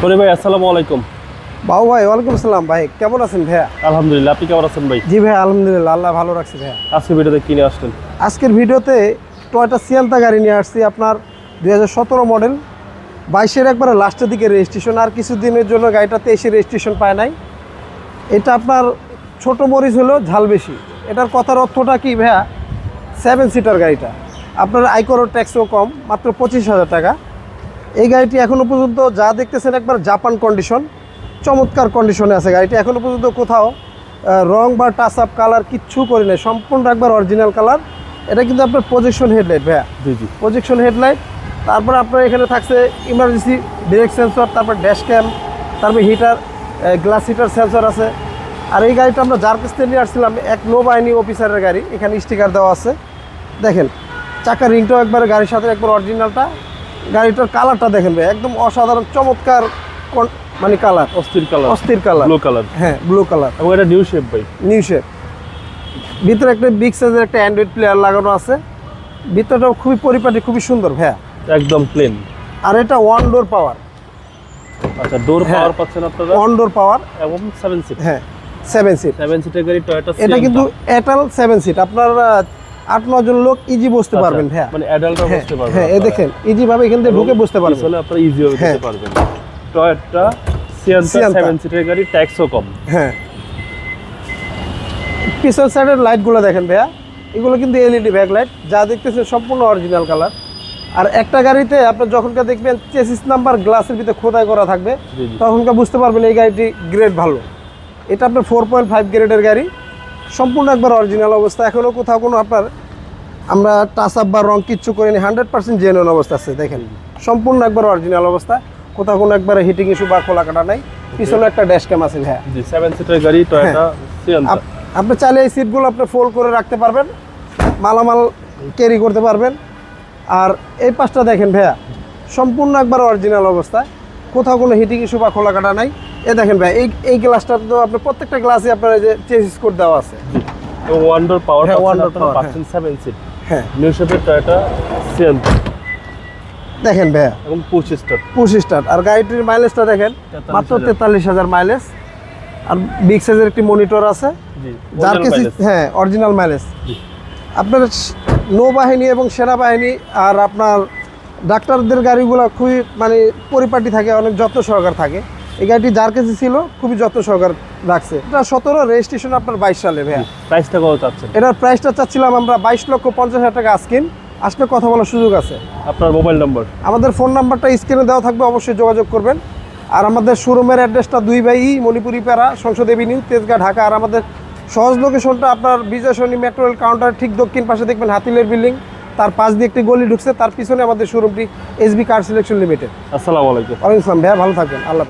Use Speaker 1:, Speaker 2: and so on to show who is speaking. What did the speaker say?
Speaker 1: শরী ভাই আসসালামু আলাইকুম।
Speaker 2: বাবু ভাই ওয়ালাইকুম আসসালাম। ভাই কেমন আছেন ভাইয়া?
Speaker 1: আলহামদুলিল্লাহ, আপনি কেমন আছেন ভাই?
Speaker 2: জি ভাই আলহামদুলিল্লাহ, আল্লাহ ভালো রাখছে ভাইয়া।
Speaker 1: আজকে ভিডিওতে কিনে আসলেন?
Speaker 2: আজকের ভিডিওতে টয়োটা সিয়ান্তা গাড়ি নিয়ে আসছি, আপনার 2017 মডেল, 22-এর একবারে লাস্টের দিকে রেজিস্ট্রেশন। আর কিছুদিনের জন্য গাড়িটা 23-এ রেজিস্ট্রেশন পায় নাই। এটা আপনার ছোট মরিচ হলো ঝাল বেশি। এটার কথার অর্থটা কি ভাইয়া? 7 সিটার গাড়িটা, আপনার আয়কর ট্যাক্সও কম, মাত্র 25,000 টাকা। এই গাড়িটি এখনও পর্যন্ত যা দেখতেছেন একবার জাপান কন্ডিশন, চমৎকার কন্ডিশনে আছে গাড়িটি। এখনও পর্যন্ত কোথাও রং বা টাচ আপ কালার কিচ্ছু করে নেই, সম্পূর্ণ একবার অরিজিনাল কালার। এটা কিন্তু আপনার প্রজেকশন হেডলাইট ভাইয়া, প্রজেকশন হেডলাইট। তারপর আপনার এখানে থাকছে ইমার্জেন্সি ব্রেক সেন্সর, তারপর ড্যাশ ক্যাম, তারপর হিটার, গ্লাস হিটার সেন্সর আছে। আর এই গাড়িটা আমরা যার কাছ থেকে নিয়ে আসছিলাম এক নৌবাহিনী অফিসারের গাড়ি, এখানে স্টিকার দেওয়া আছে দেখেন। চাকার রিংটাও একবার গাড়ির সাথে একবার অরিজিনালটা। গাড়িটার কালারটা দেখেন ভাই, একদম অসাধারণ চমৎকার মানে কালার, অস্থির কালার,
Speaker 1: ব্লু কালার।
Speaker 2: হ্যাঁ ব্লু কালার,
Speaker 1: এবং এটা নিউ শেপ ভাই,
Speaker 2: নিউ শেপ। ভিতরে একটা বিগ সাইজের একটা অ্যান্ড্রয়েড প্লেয়ার লাগানো আছে। ভিতরটাও খুবই পরিপাটি, খুবই সুন্দর ভাইয়া,
Speaker 1: একদম প্লেন।
Speaker 2: আর এটা ওয়ান ডোর পাওয়ার।
Speaker 1: আচ্ছা, ডোর পাওয়ার পাচ্ছেন আপনারা,
Speaker 2: ওয়ান ডোর পাওয়ার
Speaker 1: এবং 7 সিট।
Speaker 2: হ্যাঁ 7 সিট,
Speaker 1: 7 সিটের গাড়ি টয়োটা।
Speaker 2: এটা কিন্তু এটাল 7 সিট, আপনার 8-9 জন লোক ইজি বসতে পারবেন। হ্যাঁ
Speaker 1: মানে অ্যাডাল্টরা বসতে পারবে।
Speaker 2: হ্যাঁ এই দেখেন ইজি ভাবে এখান থেকে ঢুকে বসতে পারবেন,
Speaker 1: পিছনে আপনারা ইজি ভাবে বসতে পারবেন। টয়োটা সিয়ান্তা 7 সিটের গাড়ি, ট্যাক্সও কম।
Speaker 2: হ্যাঁ পিছন সাইডের লাইটগুলো দেখেন ভাইয়া, এগুলো কিন্তু এলইডি ব্যাক লাইট, যা দেখতেছেন সম্পূর্ণ অরিজিনাল কালার। আর একটা গাড়িতে আপনার যখনকার দেখবেন চেসিস নাম্বার গ্লাসের ভিতরে খোদাই করা থাকবে, তখনকার বুঝতে পারবেন এই গাড়িটি গ্রেড ভালো। এটা আপনার 4.5 গ্রেডের গাড়ি, সম্পূর্ণ একবার অরিজিনাল অবস্থা। এখনও কোথাও কোনো আপনার আমরা টাচ আপ বা রং কিচ্ছু করিনি, 100% জেনুইন অবস্থা আছে দেখেন, সম্পূর্ণ একবার অরিজিনাল অবস্থা। কোথাও কোনো একবারে হিটিং ইস্যু বা খোলা কাটা নাই। পিছনে একটা ড্যাশ ক্যাম আছে ভাইয়া।
Speaker 1: জি, 7 সিটের গাড়ি টয়োটা সিয়ান্তা।
Speaker 2: আপনি চাইলে এই সিটগুলো আপনি ফোল্ড করে রাখতে পারবেন, মালামাল ক্যারি করতে পারবেন। আর এই পাশটা দেখেন ভাইয়া, সম্পূর্ণ একবার অরিজিনাল অবস্থা, কোথাও কোনো হিটিং ইস্যু বা খোলা কাটা নাই। এ দেখেন ভাই, এই গ্লাসটা তো আপনার প্রত্যেকটা গ্লাসে আপনার যে চেসিস কোড দেওয়া আছে,
Speaker 1: এবং ওয়ান ডোর পাওয়ার
Speaker 2: পাচ্ছেন
Speaker 1: 7 সিট।
Speaker 2: হ্যাঁ
Speaker 1: নিউ শেপের টয়োটা সিয়ান্তা
Speaker 2: দেখেন ভাইয়া,
Speaker 1: এবং 25
Speaker 2: স্টার। আর গাড়িটির মাইলেজটা দেখেন, মাত্র 43,000 মাইলেজ। আর বিগ সাইজের একটি মনিটর আছে, যার কাছে হ্যাঁ অরিজিনাল মাইলেজ। আপনার নৌবাহিনী এবং সেনাবাহিনী আর আপনার ডাক্তারদের গাড়িগুলো খুবই মানে পরিপাটি থাকে, অনেক যত্ন সহকার থাকে। এই গাড়িটি যার কাছে ছিল খুবই যত্ন সহকার রাখছে। এটা 17 রেজিস্ট্রেশন আপনার 22 সালে ভাইয়া।
Speaker 1: প্রাইসটা কত চাচ্ছেন?
Speaker 2: এটার প্রাইসটা চাচ্ছিলাম আমরা 22,50,000 টাকা। আসলে কথা বলার সুযোগ আছে।
Speaker 1: আপনার মোবাইল নাম্বার?
Speaker 2: আমাদের ফোন নাম্বারটা স্ক্রিনে দেওয়া থাকবে, অবশ্যই যোগাযোগ করবেন। আর আমাদের শোরুমের অ্যাড্রেসটা 2/E মণিপুরি পাড়া, সংসদ এভিনিউ, তেজগাঁ, ঢাকা। আর আমাদের সহজ লোকেশনটা আপনার বিজয় সরণি মেট্রো রেল কাউন্টার ঠিক দক্ষিণ পাশে দেখবেন হাতিলের বিল্ডিং, তার পাশ দিয়ে একটি গলি ঢুকছে, তার পিছনে আমাদের শোরুমটি SB কার সিলেকশন লিমিটেড।
Speaker 1: আসসালামু আলাইকুম।
Speaker 2: ওয়ালাইকুম আসসালাম ভাইয়া, ভালো থাকবেন, আল্লাহ।